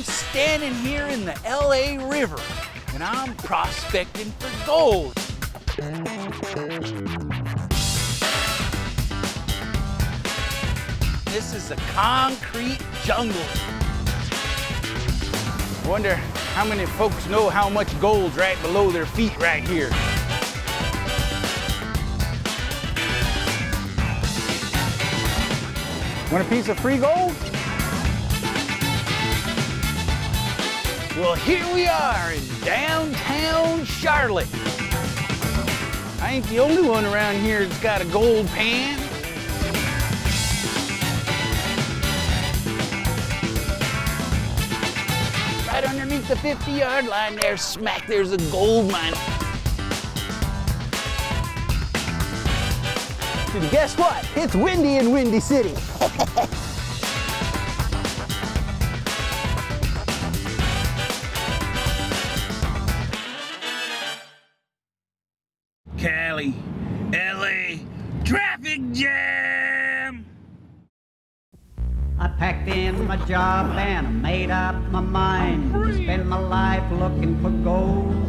I'm standing here in the LA River, and I'm prospecting for gold. This is the concrete jungle. I wonder how many folks know how much gold's right below their feet right here. Want a piece of free gold? Well, here we are in downtown Charlotte. I ain't the only one around here that's got a gold pan. Right underneath the 50-yard line there, smack, there's a gold mine. And guess what? It's windy in Windy City. Cali, LA, traffic jam! I packed in my job and I made up my mind to spend my life looking for gold.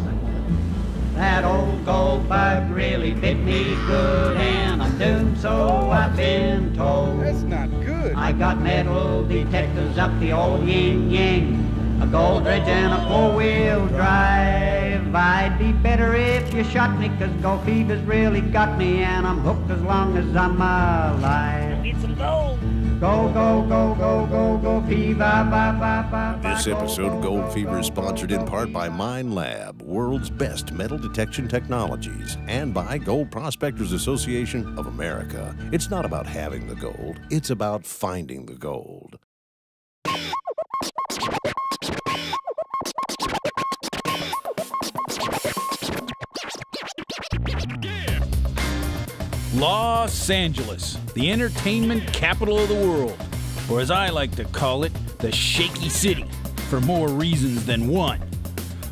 That old gold bug really bit me good, and I'm doomed, so I've been told. That's not good. I got metal detectors up the old yin-yang, a gold ridge and a four-wheel drive. I'd be better if you shot me, 'cause gold fever's really got me, and I'm hooked as long as I'm alive. Need some gold. Go, go, go, go, go, go, fever, ba, ba, ba, ba. This episode of Gold Fever is sponsored in part by Mine Lab, world's best metal detection technologies, and by Gold Prospectors Association of America. It's not about having the gold, it's about finding the gold. Los Angeles, the entertainment capital of the world, or as I like to call it, the Shaky City, for more reasons than one.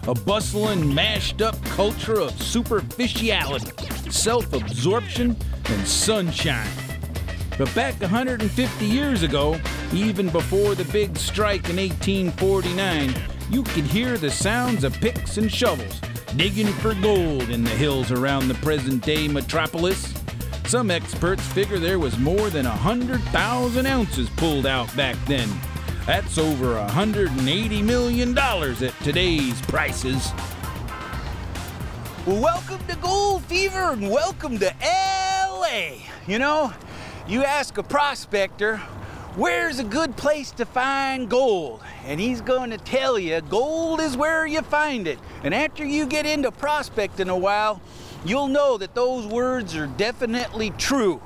A bustling, mashed-up culture of superficiality, self-absorption, and sunshine. But back 150 years ago, even before the big strike in 1849, you could hear the sounds of picks and shovels digging for gold in the hills around the present-day metropolis. Some experts figure there was more than 100,000 ounces pulled out back then. That's over $180 million at today's prices. Well, welcome to Gold Fever and welcome to LA. You know, you ask a prospector, where's a good place to find gold? And he's going to tell you, gold is where you find it. And after you get into prospecting a while, you'll know that those words are definitely true.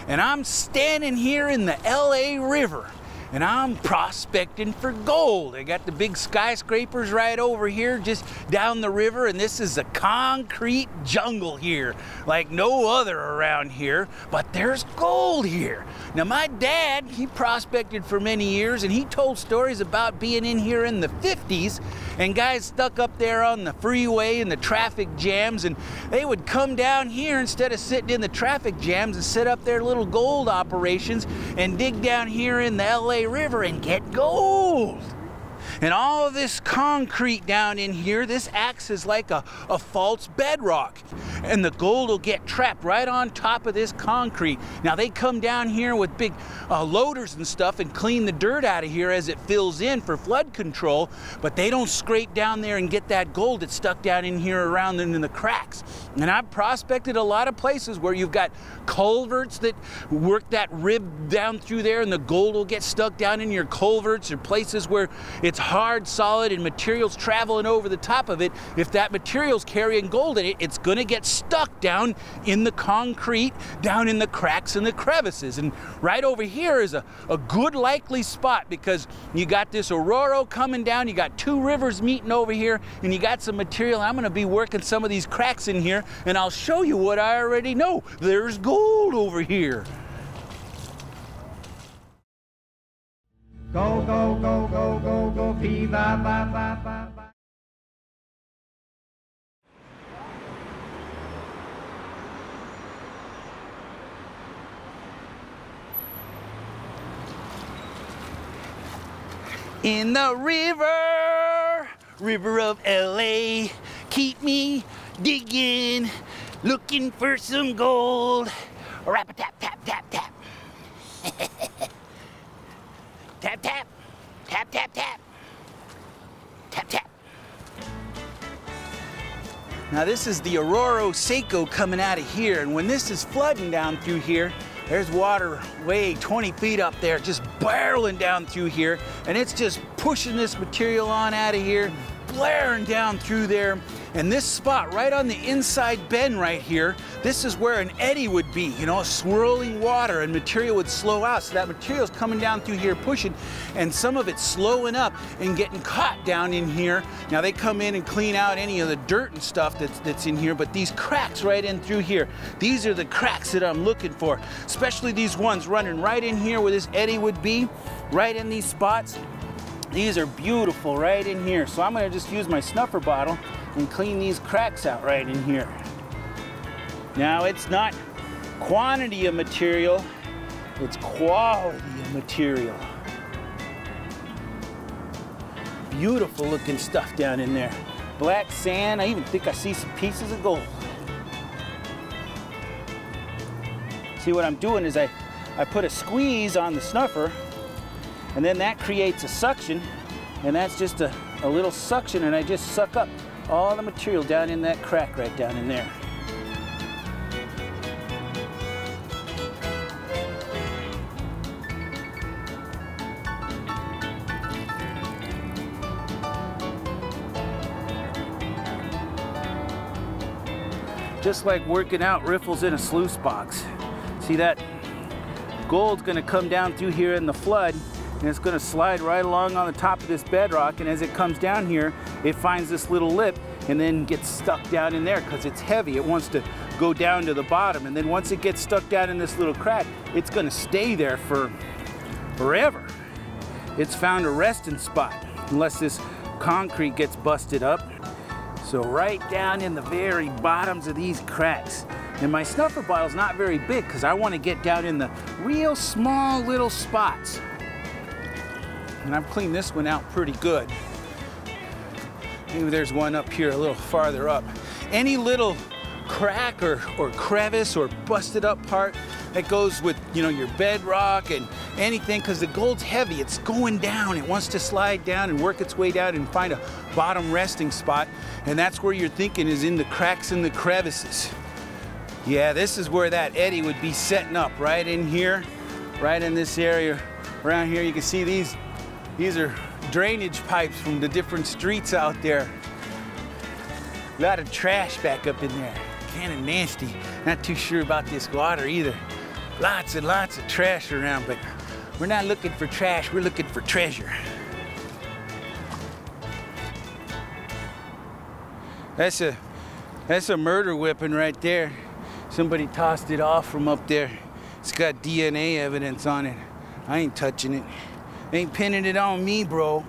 And I'm standing here in the LA River, and I'm prospecting for gold. I got the big skyscrapers right over here just down the river, and this is a concrete jungle here, like no other around here, but there's gold here. Now my dad, he prospected for many years, and he told stories about being in here in the 50s, and guys stuck up there on the freeway and the traffic jams, and they would come down here instead of sitting in the traffic jams and set up their little gold operations and dig down here in the LA River and get gold. And all of this concrete down in here, this acts as like a false bedrock. And the gold will get trapped right on top of this concrete. Now they come down here with big loaders and stuff and clean the dirt out of here as it fills in for flood control, but they don't scrape down there and get that gold that's stuck down in here around in the cracks. And I've prospected a lot of places where you've got culverts that work that rib down through there, and the gold will get stuck down in your culverts, or places where it's hard, solid, and materials traveling over the top of it. If that material's carrying gold in it, it's gonna get stuck down in the concrete, down in the cracks and the crevices. And right over here is a good likely spot, because you got this Aurora coming down, you got two rivers meeting over here, and you got some material. I'm gonna be working some of these cracks in here, and I'll show you what I already know. There's gold over here. Go, go, go, go, go, go, fever, ba, ba, ba, ba. In the river of LA, keep me digging, looking for some gold. Rap-a-tap-tap-tap-tap. Tap-tap, tap-tap-tap, tap-tap. Now this is the Aurora Seco coming out of here, and when this is flooding down through here, there's water way 20 feet up there, just barreling down through here, and it's just pushing this material on out of here, blaring down through there. And this spot right on the inside bend right here, this is where an eddy would be, you know, swirling water, and material would slow out. So that material's coming down through here pushing, and some of it's slowing up and getting caught down in here. Now they come in and clean out any of the dirt and stuff that's in here, but these cracks right in through here, these are the cracks that I'm looking for, especially these ones running right in here where this eddy would be, right in these spots. These are beautiful right in here. So I'm gonna just use my snuffer bottle and clean these cracks out right in here. Now it's not quantity of material, it's quality of material. Beautiful looking stuff down in there. Black sand, I even think I see some pieces of gold. See, what I'm doing is I put a squeeze on the snuffer, and then that creates a suction, and that's just a little suction, and I just suck up all the material down in that crack right down in there. Just like working out riffles in a sluice box. See, that gold's gonna come down through here in the flood, and it's gonna slide right along on the top of this bedrock, and as it comes down here, it finds this little lip and then gets stuck down in there because it's heavy. It wants to go down to the bottom, and then once it gets stuck down in this little crack, it's gonna stay there for forever. It's found a resting spot unless this concrete gets busted up. So right down in the very bottoms of these cracks. And my snuffer bottle's not very big because I want to get down in the real small little spots. And I've cleaned this one out pretty good. Maybe there's one up here a little farther up. Any little crack or crevice or busted up part that goes with, you know, your bedrock and anything, because the gold's heavy, it's going down. It wants to slide down and work its way down and find a bottom resting spot. And that's where you're thinking is in the cracks and the crevices. Yeah, this is where that eddy would be setting up, right in here, right in this area. Around here you can see these are drainage pipes from the different streets out there. A lot of trash back up in there, kind of nasty. Not too sure about this water either. Lots and lots of trash around, but we're not looking for trash, we're looking for treasure. That's a murder weapon right there. Somebody tossed it off from up there. It's got DNA evidence on it. I ain't touching it. Ain't pinning it on me, bro.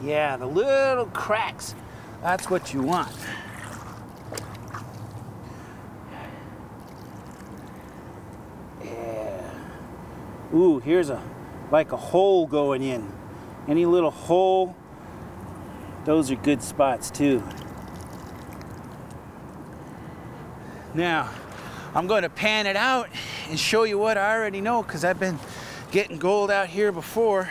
Yeah, the little cracks, that's what you want. Yeah. Ooh, here's like a hole going in. Any little hole, those are good spots too. Now, I'm going to pan it out and show you what I already know, because I've been getting gold out here before.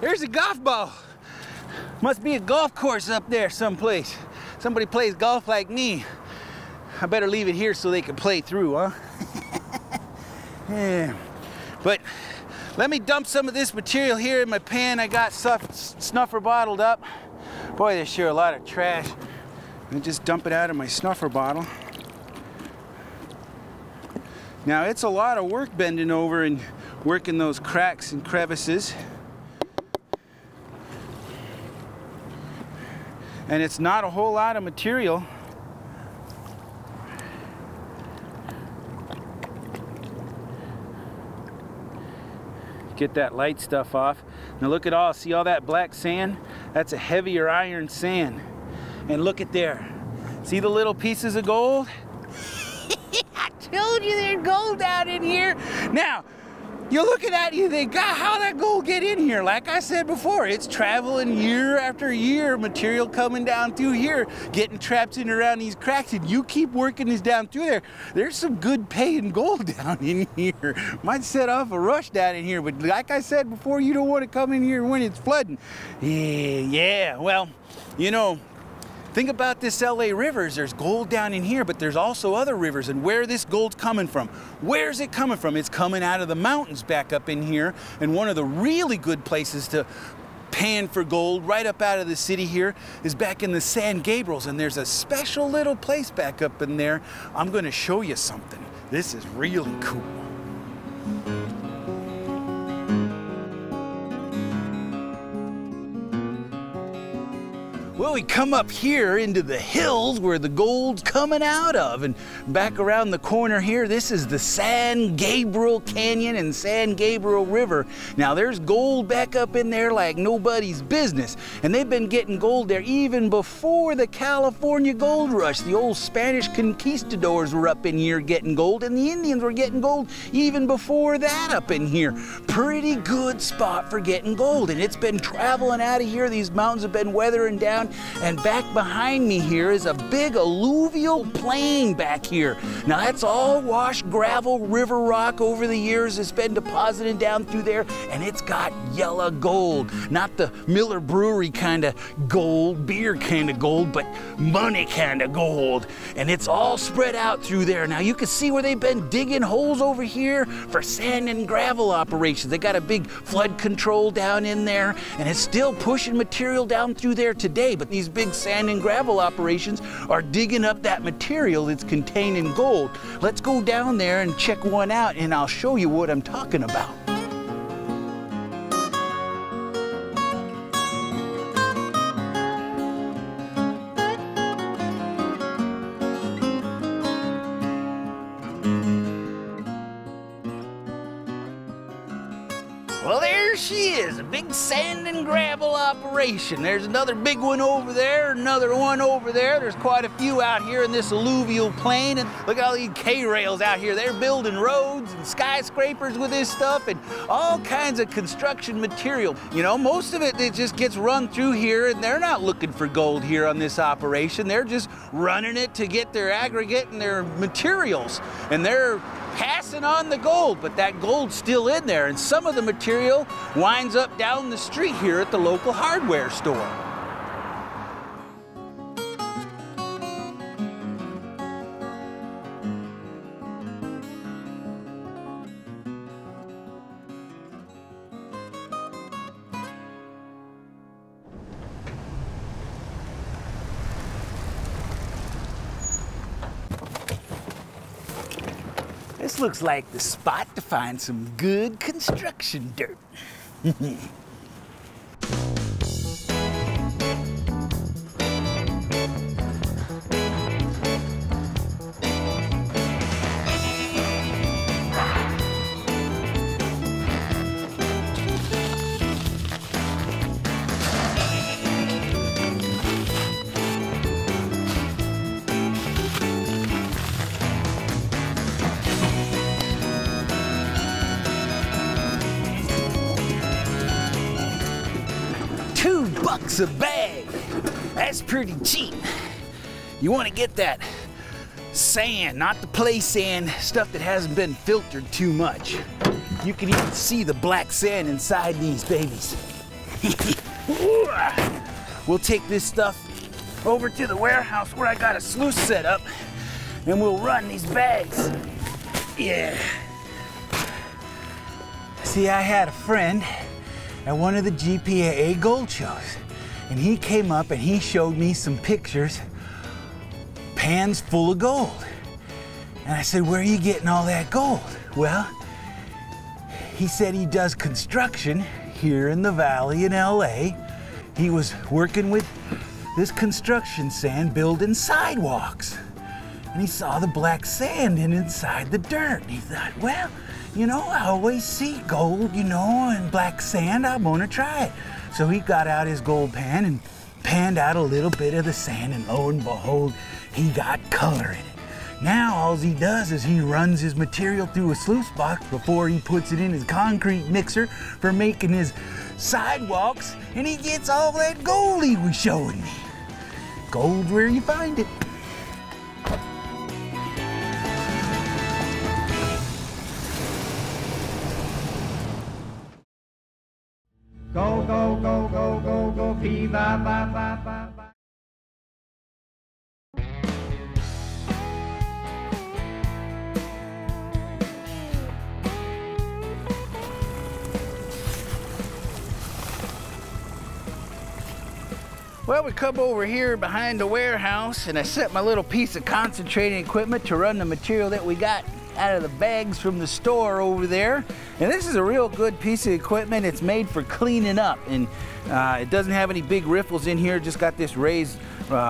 There's a golf ball. Must be a golf course up there someplace. Somebody plays golf like me. I better leave it here so they can play through, huh? Yeah. But let me dump some of this material here in my pan. I got snuffer bottled up. Boy, there's sure a lot of trash. And just dump it out of my snuffer bottle. Now, it's a lot of work bending over and working those cracks and crevices. And it's not a whole lot of material. Get that light stuff off. Now look at all, see all that black sand? That's a heavier iron sand. And look at there. See the little pieces of gold? I told you there's gold out in here. Now, You look at that and you think, God, how'd that gold get in here? Like I said before, it's traveling year after year, material coming down through here, getting trapped in around these cracks, and you keep working this down through there. There's some good paying gold down in here. Might set off a rush down in here, but like I said before, you don't want to come in here when it's flooding. Yeah, well, you know, think about this LA rivers. There's gold down in here, but there's also other rivers, and where this gold's coming from. Where's it coming from? It's coming out of the mountains back up in here, and one of the really good places to pan for gold right up out of the city here is back in the San Gabriels, and there's a special little place back up in there. I'm going to show you something. This is really cool. Well, we come up here into the hills where the gold's coming out of, and back around the corner here, this is the San Gabriel Canyon and San Gabriel River. Now, there's gold back up in there like nobody's business, and they've been getting gold there even before the California gold rush. The old Spanish conquistadors were up in here getting gold, and the Indians were getting gold even before that up in here. Pretty good spot for getting gold, and it's been traveling out of here. These mountains have been weathering down. And back behind me here is a big alluvial plain back here. Now that's all washed gravel, river rock over the years. It's been deposited down through there, and it's got yellow gold. Not the Miller Brewery kind of gold, beer kind of gold, but money kind of gold. And it's all spread out through there. Now you can see where they've been digging holes over here for sand and gravel operations. They got a big flood control down in there, and it's still pushing material down through there today. But these big sand and gravel operations are digging up that material that's contained in gold. Let's go down there and check one out, and I'll show you what I'm talking about. Well, there she is, a big sand and gravel operation. There's another big one over there, another one over there. There's quite a few out here in this alluvial plain, and look at all these K-rails out here. They're building roads and skyscrapers with this stuff and all kinds of construction material. You know, most of it just gets run through here, and they're not looking for gold here on this operation. They're just running it to get their aggregate and their materials, and they're passing on the gold, but that gold's still in there, and some of the material winds up down the street here at the local hardware store. This looks like the spot to find some good construction dirt. $2 a bag. That's pretty cheap. You want to get that sand, not the play sand, stuff that hasn't been filtered too much. You can even see the black sand inside these babies. We'll take this stuff over to the warehouse where I got a sluice set up, and we'll run these bags. Yeah. See, I had a friend at one of the GPAA gold shows, and he came up and he showed me some pictures, pans full of gold. And I said, where are you getting all that gold? Well, he said he does construction here in the valley in LA. He was working with this construction sand building sidewalks. And he saw the black sand inside the dirt. And he thought, well, you know, I always see gold, you know, and black sand. I'm gonna try it. So he got out his gold pan and panned out a little bit of the sand, and lo and behold, he got color in it. Now all he does is he runs his material through a sluice box before he puts it in his concrete mixer for making his sidewalks, and he gets all that gold he was showing me. Gold's where you find it. Go, go, go, go, go, go, fee, ba, ba, ba, ba, ba. Well, we come over here behind the warehouse and I set my little piece of concentrating equipment to run the material that we got out of the bags from the store over there. And this is a real good piece of equipment. It's made for cleaning up, and it doesn't have any big riffles in here. Just got this raised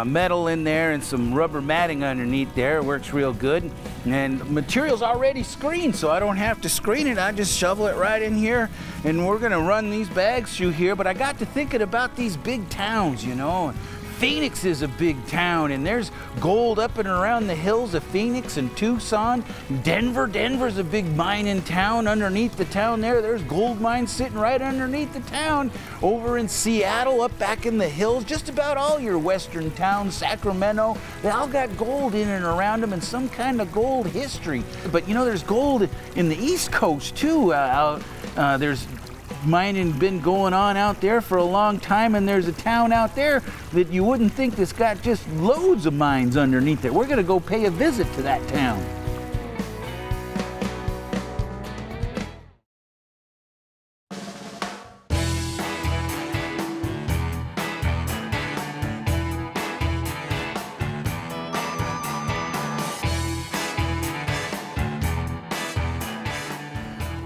metal in there and some rubber matting underneath there. It works real good. And the material's already screened, so I don't have to screen it. I just shovel it right in here, and we're gonna run these bags through here. But I got to thinking about these big towns, you know. Phoenix is a big town, and there's gold up and around the hills of Phoenix and Tucson. Denver's a big mining town. Underneath the town there's gold mines sitting right underneath the town. Over in Seattle, up back in the hills, just about all your western towns, Sacramento, they all got gold in and around them and some kind of gold history. But you know, there's gold in the East Coast too. There's mining been going on out there for a long time, and there's a town out there that you wouldn't think that's got just loads of mines underneath it. We're gonna go pay a visit to that town.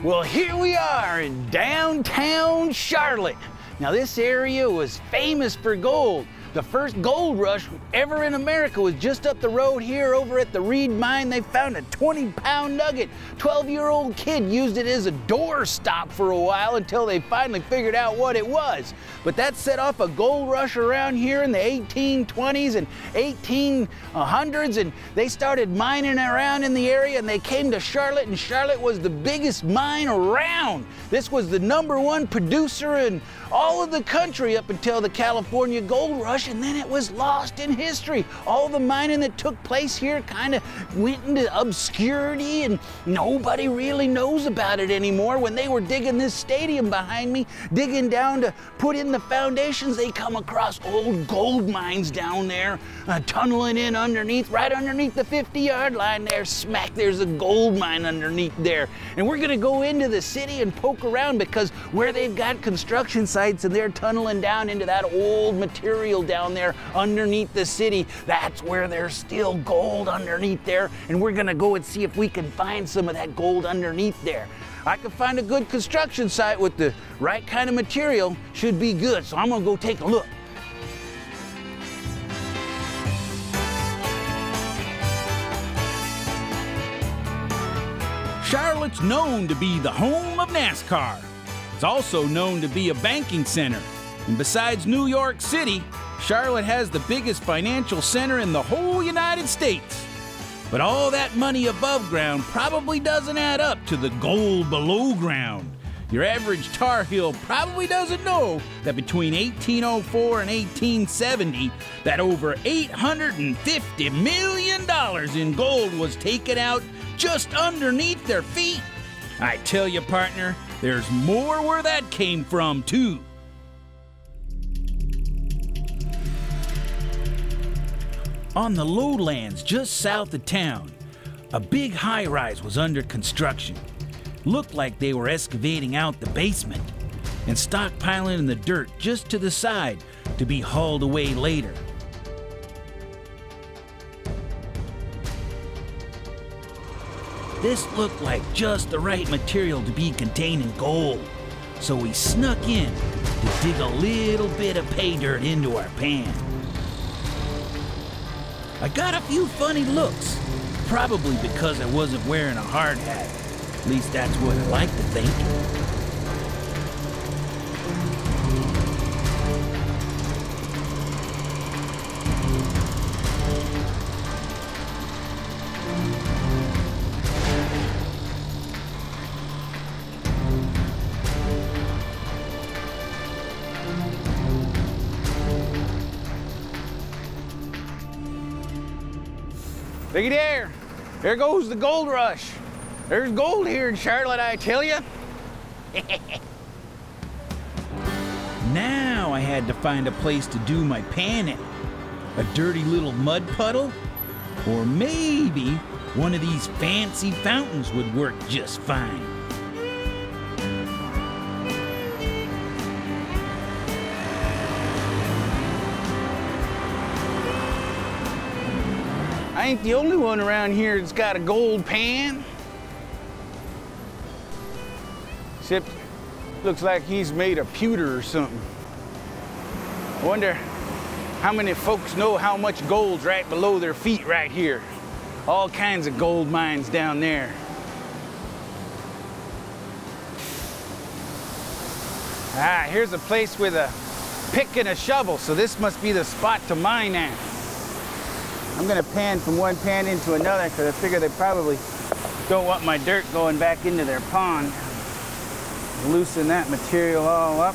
Well, here we are in downtown Charlotte. Now, this area was famous for gold. The first gold rush ever in America was just up the road here over at the Reed Mine. They found a 20-pound nugget. 12-year-old kid used it as a doorstop for a while until they finally figured out what it was. But that set off a gold rush around here in the 1820s and 1800s, and they started mining around in the area, and they came to Charlotte, and Charlotte was the biggest mine around. This was the #1 producer in all of the country up until the California gold rush, and then it was lost in history. All the mining that took place here kind of went into obscurity, and nobody really knows about it anymore. When they were digging this stadium behind me, digging down to put in the foundations, they come across old gold mines down there, tunneling in underneath, right underneath the 50-yard line there, smack, there's a gold mine underneath there. And we're gonna go into the city and poke around, because where they've got construction sites and they're tunneling down into that old material down there underneath the city, that's where there's still gold underneath there, and we're gonna go and see if we can find some of that gold underneath there. I can find a good construction site with the right kind of material, should be good, so I'm gonna go take a look. Charlotte's known to be the home of NASCAR. It's also known to be a banking center. And besides New York City, Charlotte has the biggest financial center in the whole United States. But all that money above ground probably doesn't add up to the gold below ground. Your average Tar Heel probably doesn't know that between 1804 and 1870, that over $850 million in gold was taken out just underneath their feet. I tell you, partner, there's more where that came from, too. On the lowlands just south of town, a big high-rise was under construction. Looked like they were excavating out the basement and stockpiling in the dirt just to the side to be hauled away later. This looked like just the right material to be containing gold, so we snuck in to dig a little bit of pay dirt into our pan. I got a few funny looks, probably because I wasn't wearing a hard hat. At least that's what I like to think. Looky there. There goes the gold rush. There's gold here in Charlotte, I tell you. Now I had to find a place to do my panning. A dirty little mud puddle? Or maybe one of these fancy fountains would work just fine. I ain't the only one around here that's got a gold pan. Except, looks like he's made of pewter or something. I wonder how many folks know how much gold's right below their feet right here. All kinds of gold mines down there. Ah, here's a place with a pick and a shovel, so this must be the spot to mine at. I'm gonna pan from one pan into another because I figure they probably don't want my dirt going back into their pond. Loosen that material all up.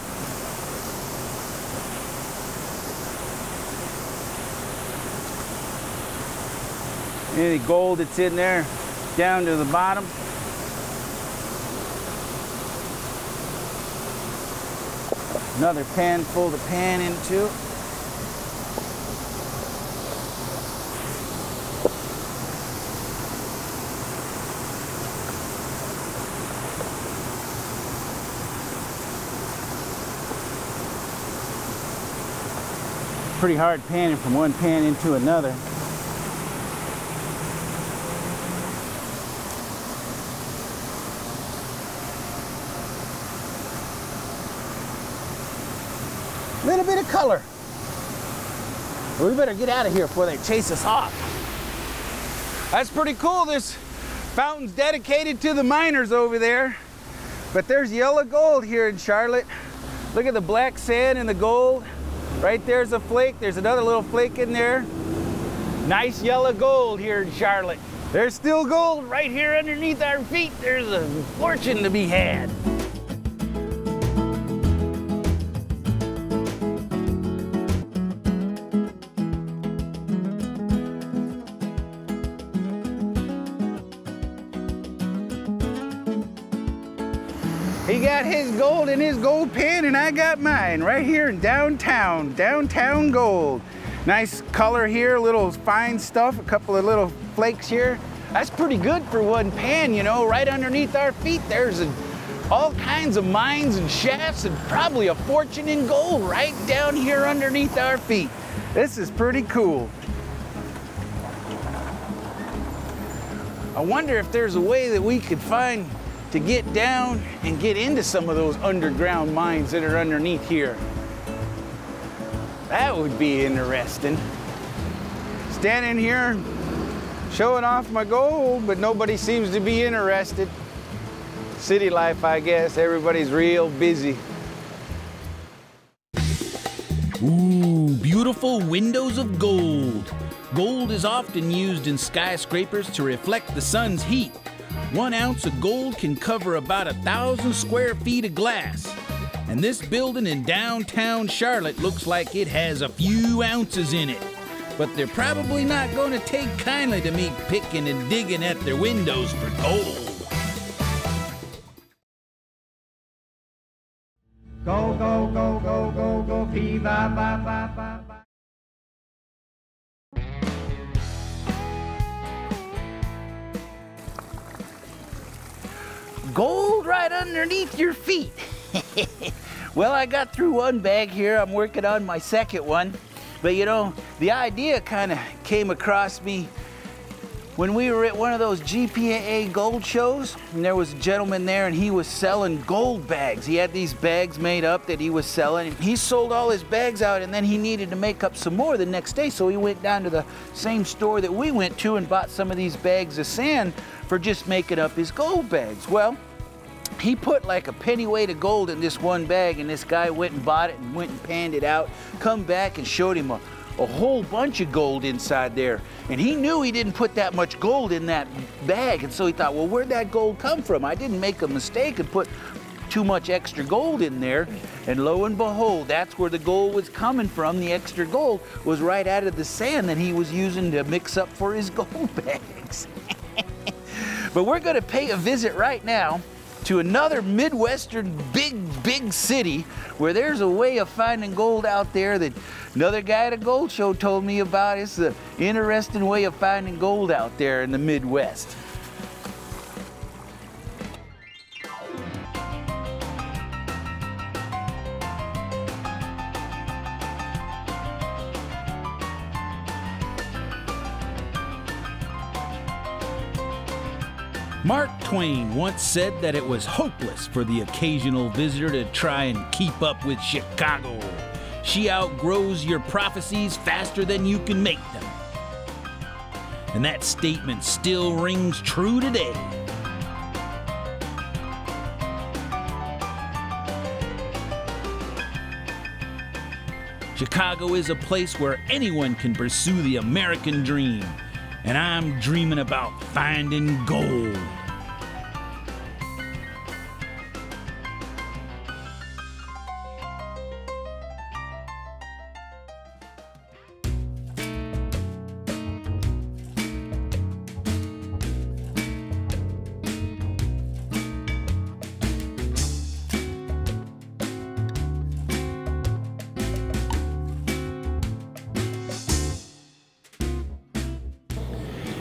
Any gold that's in there down to the bottom. Another pan full to pan into. Pretty hard panning from one pan into another. A little bit of color. We better get out of here before they chase us off. That's pretty cool. This fountain's dedicated to the miners over there. But there's yellow gold here in Charlotte. Look at the black sand and the gold. Right there's a flake. There's another little flake in there. Nice yellow gold here in Charlotte. There's still gold right here underneath our feet. There's a fortune to be had. He got his gold in his gold pan and I got mine right here in downtown gold. Nice color here, little fine stuff, a couple of little flakes here. That's pretty good for one pan, you know, right underneath our feet. There's all kinds of mines and shafts and probably a fortune in gold right down here underneath our feet. This is pretty cool. I wonder if there's a way that we could find to get down and get into some of those underground mines that are underneath here. That would be interesting. Standing here showing off my gold, but nobody seems to be interested. City life, I guess. Everybody's real busy. Ooh, beautiful windows of gold. Gold is often used in skyscrapers to reflect the sun's heat. 1 ounce of gold can cover about 1,000 square feet of glass. And this building in downtown Charlotte looks like it has a few ounces in it. But they're probably not going to take kindly to me picking and digging at their windows for gold. Go, go, go, go, go, go, viva, ba, ba, ba, ba. Gold right underneath your feet. Well, I got through one bag here. I'm working on my second one. But you know, the idea kind of came across me when we were at one of those GPAA gold shows, and there was a gentleman there and he was selling gold bags. He had these bags made up that he was selling. He sold all his bags out and then he needed to make up some more the next day, so he went down to the same store that we went to and bought some of these bags of sand for just making up his gold bags. Well, he put like a penny weight of gold in this one bag, and this guy went and bought it and went and panned it out, come back and showed him a whole bunch of gold inside there. And he knew he didn't put that much gold in that bag, and so he thought, well, where'd that gold come from? I didn't make a mistake and put too much extra gold in there. And lo and behold, that's where the gold was coming from. The extra gold was right out of the sand that he was using to mix up for his gold bags. But we're going to pay a visit right now to another Midwestern big city where there's a way of finding gold out there that another guy at a gold show told me about. It's an interesting way of finding gold out there in the Midwest. Mark Twain once said that it was hopeless for the occasional visitor to try and keep up with Chicago. She outgrows your prophecies faster than you can make them. And that statement still rings true today. Chicago is a place where anyone can pursue the American dream. And I'm dreaming about finding gold.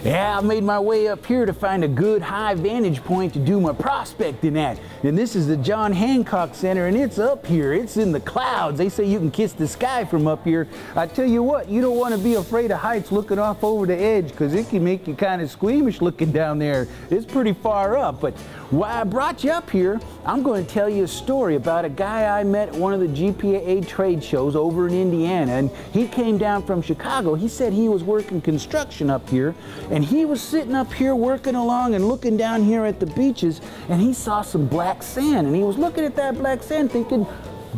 Yeah, I made my way up here to find a good high vantage point to do my prospecting at. And this is the John Hancock Center, and it's up here. It's in the clouds. They say you can kiss the sky from up here. I tell you what, you don't want to be afraid of heights looking off over the edge, because it can make you kind of squeamish looking down there. It's pretty far up. But why I brought you up here, I'm going to tell you a story about a guy I met at one of the GPAA trade shows over in Indiana. And he came down from Chicago. He said he was working construction up here, and he was sitting up here working along and looking down here at the beaches, and he saw some black sand, and he was looking at that black sand thinking,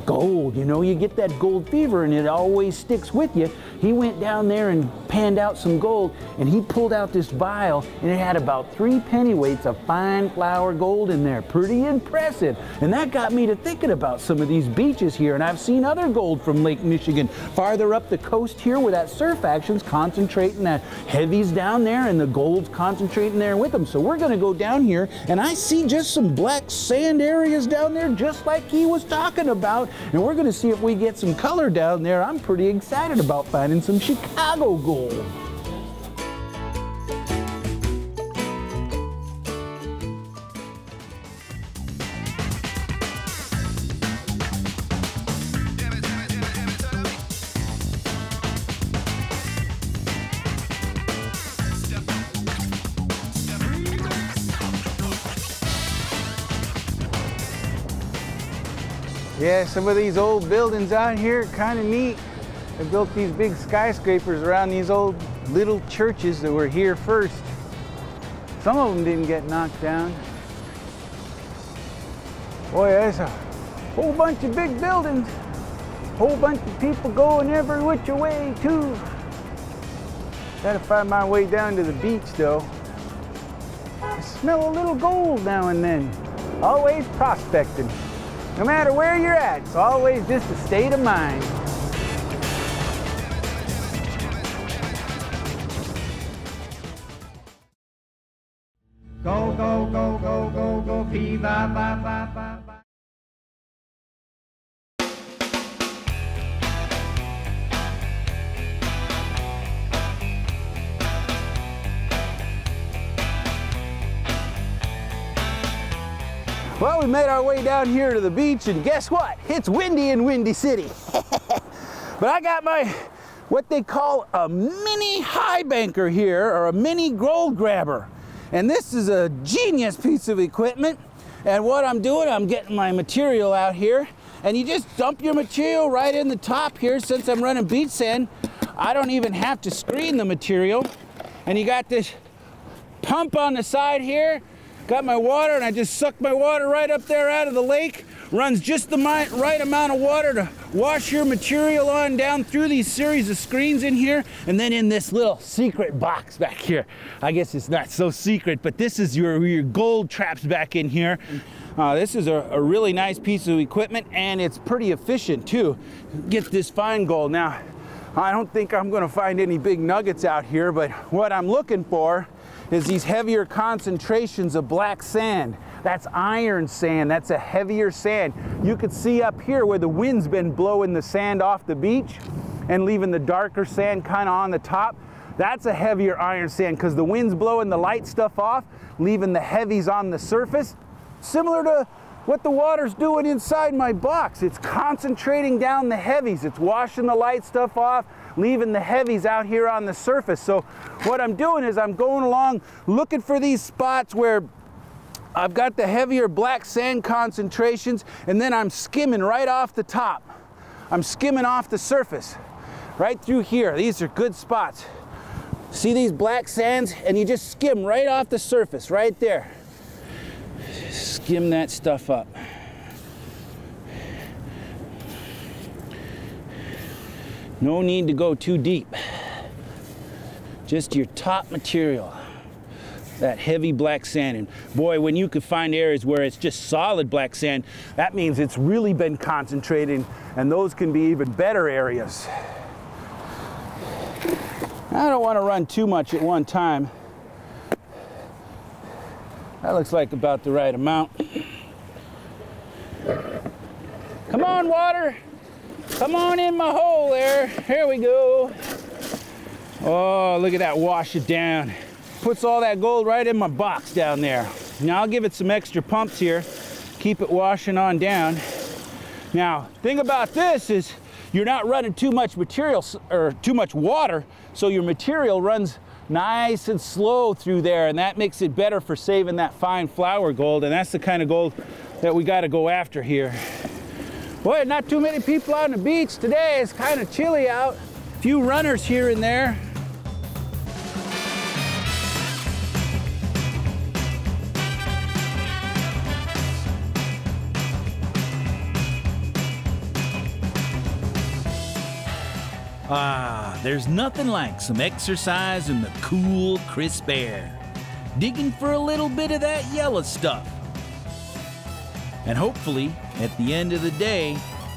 gold, you know, you get that gold fever and it always sticks with you. He went down there and panned out some gold, and he pulled out this vial, and it had about 3 pennyweights of fine flour gold in there. Pretty impressive. And that got me to thinking about some of these beaches here, and I've seen other gold from Lake Michigan farther up the coast here where that surf action's concentrating, that heavy's down there and the gold's concentrating there with them. So we're gonna go down here, and I see just some black sand areas down there just like he was talking about, and we're gonna see if we get some color down there. I'm pretty excited about finding some Chicago gold. Yeah, some of these old buildings out here are kind of neat. They built these big skyscrapers around these old little churches that were here first. Some of them didn't get knocked down. Boy, there's a whole bunch of big buildings. Whole bunch of people going every which way too. Gotta find my way down to the beach though. I smell a little gold now and then. Always prospecting. No matter where you're at, it's always just a state of mind. Go, go, go, go, go, go, fee, va, va, va, va, va. Well, we made our way down here to the beach, and guess what? It's windy in Windy City. But I got my, what they call a mini high banker here, or a mini gold grabber. And this is a genius piece of equipment. And what I'm doing, I'm getting my material out here, and you just dump your material right in the top here. Since I'm running beach sand, I don't even have to screen the material. And you got this pump on the side here, got my water, and I just suck my water right up there out of the lake. Runs just the right amount of water to wash your material on down through these series of screens in here, and then in this little secret box back here. I guess it's not so secret, but this is your gold traps back in here. This is a really nice piece of equipment, and it's pretty efficient too. Get this fine gold. Now, I don't think I'm going to find any big nuggets out here, but what I'm looking for is these heavier concentrations of black sand. That's iron sand. That's a heavier sand. You could see up here where the wind's been blowing the sand off the beach and leaving the darker sand kind of on the top. That's a heavier iron sand because the wind's blowing the light stuff off, leaving the heavies on the surface. Similar to what the water's doing inside my box. It's concentrating down the heavies. It's washing the light stuff off, leaving the heavies out here on the surface. So what I'm doing is I'm going along looking for these spots where I've got the heavier black sand concentrations, and then I'm skimming right off the top. I'm skimming off the surface, right through here. These are good spots. See these black sands? And you just skim right off the surface, right there. Skim that stuff up. No need to go too deep. Just your top material. That heavy black sand. And boy, when you could find areas where it's just solid black sand, that means it's really been concentrating, and those can be even better areas. I don't want to run too much at one time. That looks like about the right amount. Come on, water. Come on in my hole there. Here we go. Oh, look at that, wash it down. Puts all that gold right in my box down there. Now I'll give it some extra pumps here. Keep it washing on down. Now, thing about this is you're not running too much material or too much water, so your material runs nice and slow through there, and that makes it better for saving that fine flour gold, and that's the kind of gold that we got to go after here. Boy, not too many people on the beach today. It's kind of chilly out. A few runners here and there. Ah, there's nothing like some exercise in the cool, crisp air. Digging for a little bit of that yellow stuff. And hopefully, at the end of the day,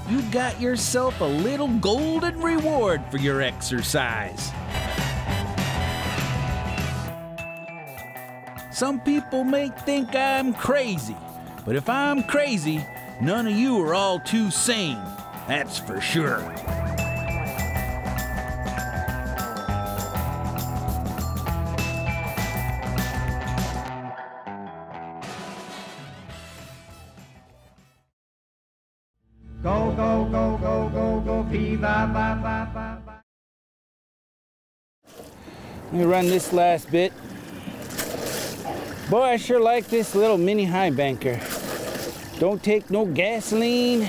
you got yourself a little golden reward for your exercise. Some people may think I'm crazy, but if I'm crazy, none of you are all too sane, that's for sure. Go, go, go, go, go, go, viva, ba, ba, ba, ba. Let me run this last bit. Boy, I sure like this little mini high banker. Don't take no gasoline.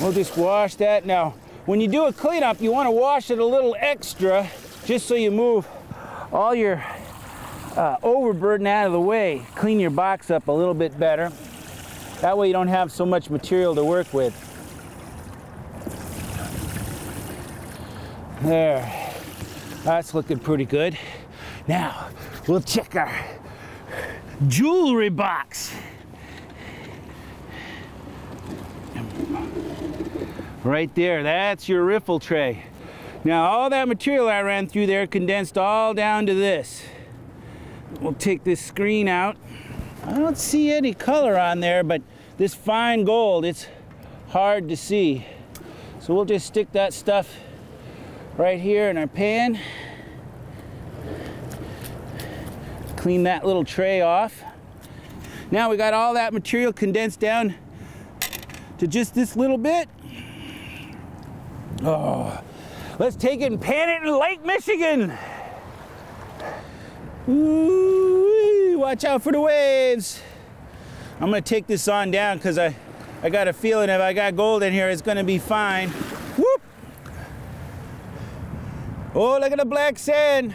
We'll just wash that. Now, when you do a cleanup, you want to wash it a little extra, just so you move all your overburden out of the way. Clean your box up a little bit better. That way you don't have so much material to work with. There. That's looking pretty good. Now, we'll check our jewelry box. Right there, that's your riffle tray. Now, all that material I ran through there condensed all down to this. We'll take this screen out. I don't see any color on there, but this fine gold, it's hard to see. So we'll just stick that stuff right here in our pan. Clean that little tray off. Now we got all that material condensed down to just this little bit. Oh, let's take it and pan it in Lake Michigan. Ooh, watch out for the waves. I'm gonna take this on down because I got a feeling if I got gold in here, it's gonna be fine. Whoop! Oh, look at the black sand.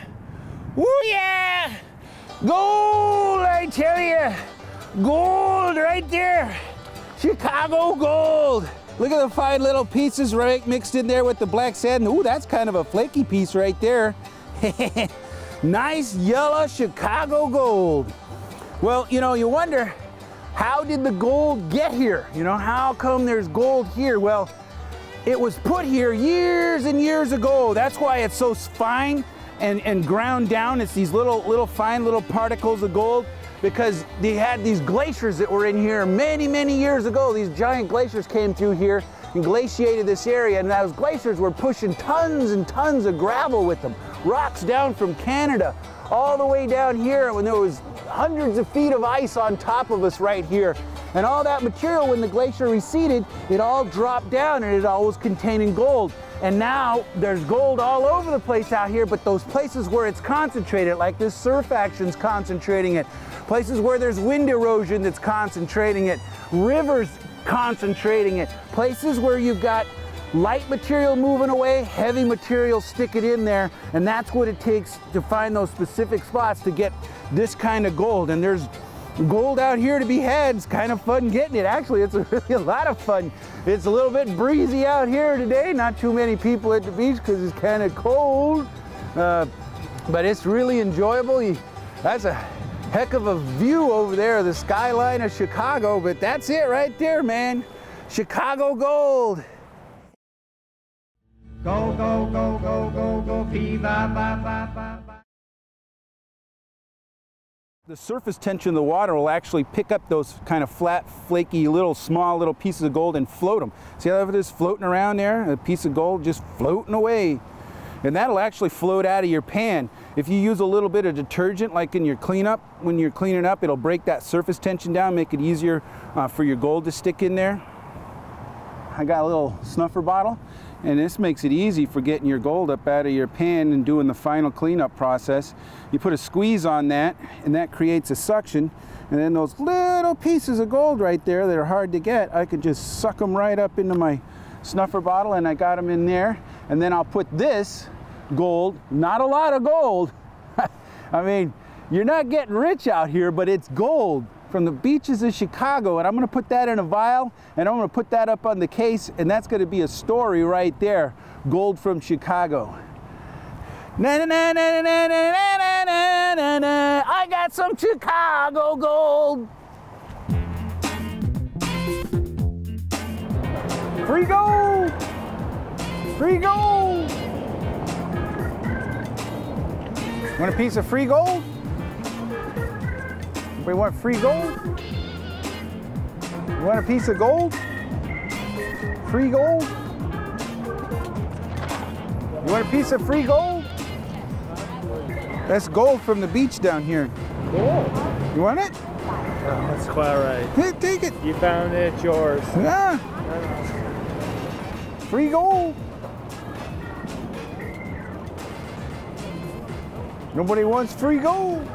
Woo, yeah! Gold, I tell you. Gold right there. Chicago gold. Look at the fine little pieces right mixed in there with the black sand. Ooh, that's kind of a flaky piece right there. Nice yellow Chicago gold. Well, you know, you wonder, how did the gold get here? You know, how come there's gold here? Well, it was put here years and years ago. That's why it's so fine and ground down. It's these little fine little particles of gold, because they had these glaciers that were in here many years ago. These giant glaciers came through here and glaciated this area, and those glaciers were pushing tons and tons of gravel with them. Rocks down from Canada all the way down here, when there was hundreds of feet of ice on top of us right here. And all that material, when the glacier receded, it all dropped down, and it all was containing gold. And now there's gold all over the place out here, but those places where it's concentrated, like this surf action's concentrating it, places where there's wind erosion that's concentrating it, rivers concentrating it, places where you've got light material moving away, heavy material sticking in there, and that's what it takes to find those specific spots to get this kind of gold. And there's gold out here to be had. It's kind of fun getting it. Actually, it's really a lot of fun. It's a little bit breezy out here today. Not too many people at the beach because it's kind of cold, but it's really enjoyable. That's a heck of a view over there, the skyline of Chicago, but that's it right there, man. Chicago gold. Go, go, go, go, go, go, fee, ba, ba, ba, ba, ba. The surface tension of the water will actually pick up those kind of flat, flaky, small little pieces of gold and float them. See how it is floating around there? A piece of gold just floating away. And that'll actually float out of your pan. If you use a little bit of detergent, like in your cleanup, when you're cleaning up, it'll break that surface tension down, make it easier for your gold to stick in there. I got a little snuffer bottle, and this makes it easy for getting your gold up out of your pan and doing the final cleanup process. You put a squeeze on that, and that creates a suction, and then those little pieces of gold right there that are hard to get, I can just suck them right up into my snuffer bottle, and I got them in there. And then I'll put this gold, not a lot of gold. I mean, you're not getting rich out here, but it's gold from the beaches of Chicago, and I'm gonna put that in a vial, and I'm gonna put that up on the case, and that's gonna be a story right there. Gold from Chicago. Na na na na na na na na na na. I got some Chicago gold. Free gold! Free gold! Want a piece of free gold? We want free gold? You want a piece of gold? Free gold? You want a piece of free gold? That's gold from the beach down here. Cool. You want it? Oh, that's quite all right. Yeah, take it. You found it, it's yours. Yeah. Free gold. Nobody wants free gold.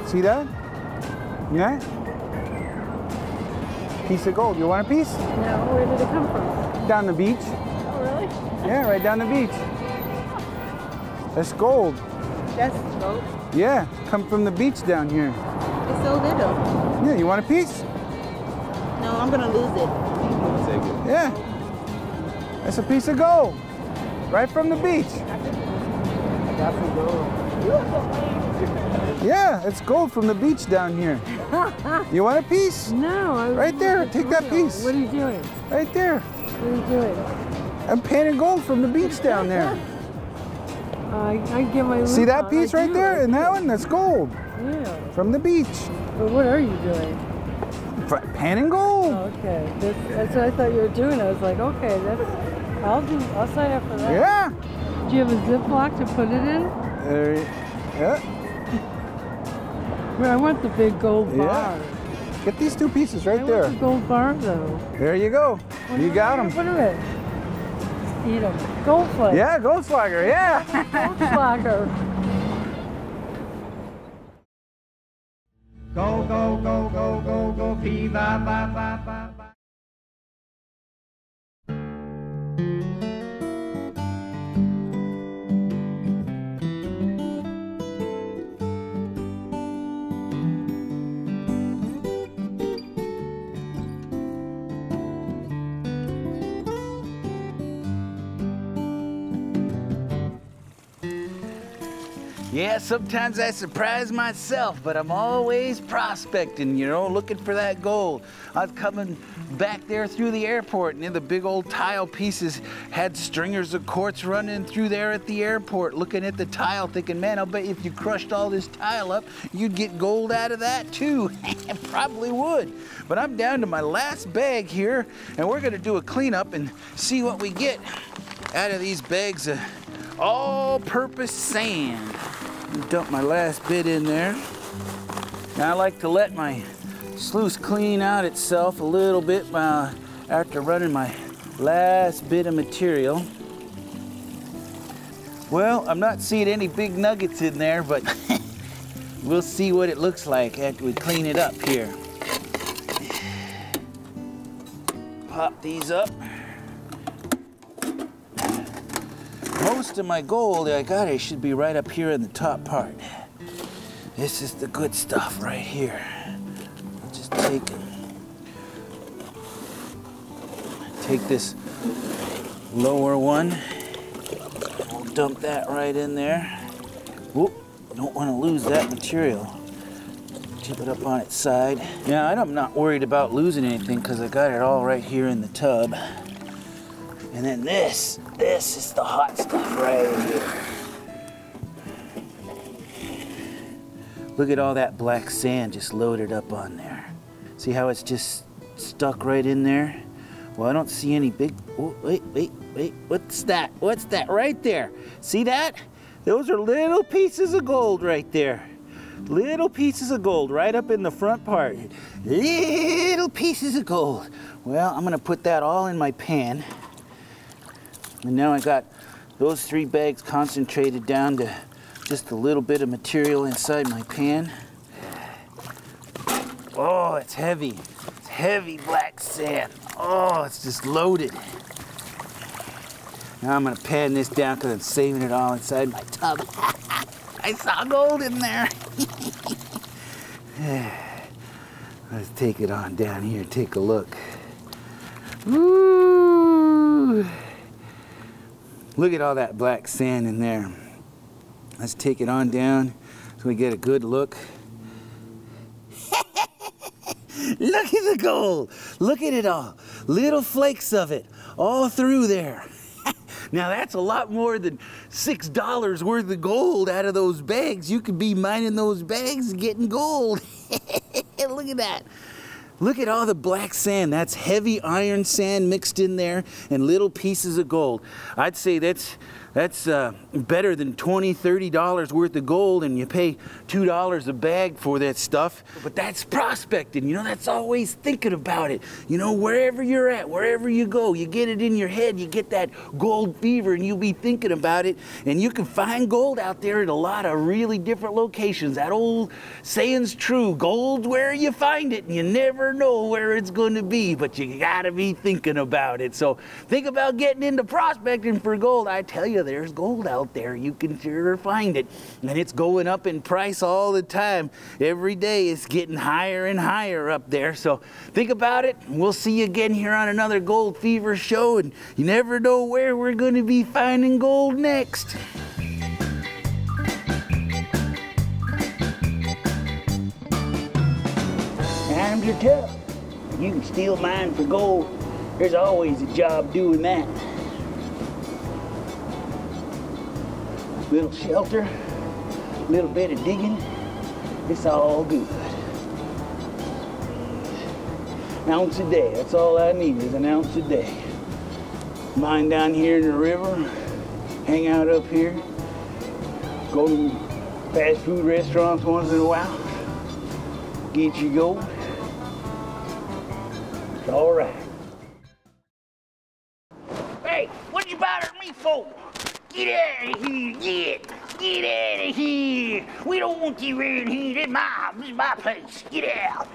See that? Yeah? Piece of gold. You want a piece? No, where did it come from? Down the beach. Oh, really? Yeah, right down the beach. That's gold. That's gold. Yeah, come from the beach down here. It's so little. Yeah, you want a piece? No, I'm gonna lose it. Take it. Yeah. That's a piece of gold. Right from the beach. Got some gold. Yeah, it's gold from the beach down here. You want a piece? No. Right there, take that piece. What are you doing? Right there. What are you doing? I'm panning gold from the beach down there. I get my. See that piece right there? And that one? That's gold. Yeah. From the beach. But what are you doing? Panning gold. Oh, okay. That's what I thought you were doing. I was like, okay, I'll sign up for that. Yeah. Do you have a Ziploc to put it in? Yeah. Well, I want the big gold bar. Yeah. Get these two pieces right I there. want the gold bar though. There you go. You got them. What are it? Eat them. Gold flake. Yeah, gold slugger. Yeah. Gold slugger. Go, go, go, go, go, go, fee, ba, ba, ba, ba, ba. Yeah, sometimes I surprise myself, but I'm always prospecting, you know, looking for that gold. I was coming back there through the airport, and the big old tile pieces had stringers of quartz running through there at the airport, looking at the tile, thinking, man, I'll bet if you crushed all this tile up, you'd get gold out of that too. Probably would. But I'm down to my last bag here, and we're gonna do a cleanup and see what we get out of these bags of all-purpose sand. Dump my last bit in there. Now I like to let my sluice clean out itself a little bit after running my last bit of material. Well, I'm not seeing any big nuggets in there, but we'll see what it looks like after we clean it up here. Pop these up. Most of my gold I should be right up here in the top part. This is the good stuff right here. I'll just take this lower one. We'll dump that right in there. Whoop, don't want to lose that material. Tip it up on its side. Now, I'm not worried about losing anything because I got it all right here in the tub. And then this is the hot stuff right here. Look at all that black sand just loaded up on there. See how it's just stuck right in there? Well, I don't see any big, oh, wait, what's that? What's that right there? See that? Those are little pieces of gold right there. Little pieces of gold right up in the front part. Little pieces of gold. Well, I'm gonna put that all in my pan. And now I got those 3 bags concentrated down to just a little bit of material inside my pan. Oh, it's heavy. It's heavy black sand. Oh, it's just loaded. Now I'm gonna pan this down because I'm saving it all inside my tub. I saw gold in there. Let's take it on down here and take a look. Woo! Look at all that black sand in there. Let's take it on down so we get a good look. Look at the gold. Look at it all. Little flakes of it all through there. Now that's a lot more than $6 worth of gold out of those bags. You could be mining those bags and getting gold. Look at that. Look at all the black sand. That's heavy iron sand mixed in there and little pieces of gold. I'd say that's better than $20, $30 worth of gold, and you pay $2 a bag for that stuff. But that's prospecting, you know, that's always thinking about it. You know, wherever you're at, wherever you go, you get it in your head, you get that gold fever, and you'll be thinking about it, and you can find gold out there at a lot of really different locations. That old saying's true, gold's where you find it, and you never know where it's going to be, but you gotta be thinking about it. So think about getting into prospecting for gold. I tell you, there's gold out there. You can sure find it. And it's going up in price all the time. Every day it's getting higher and higher up there. So think about it. We'll see you again here on another Gold Fever show. And you never know where we're going to be finding gold next. Times are tough. You can still mine for gold. There's always a job doing that. Little shelter, little bit of digging, it's all good. An ounce a day, that's all I need is an ounce a day. Mine down here in the river, hang out up here, go to fast food restaurants once in a while, get your gold. It's all right. Hey, what'd you bother me for? Get out of here, get out of here. We don't want you in here. This is my place. Get out.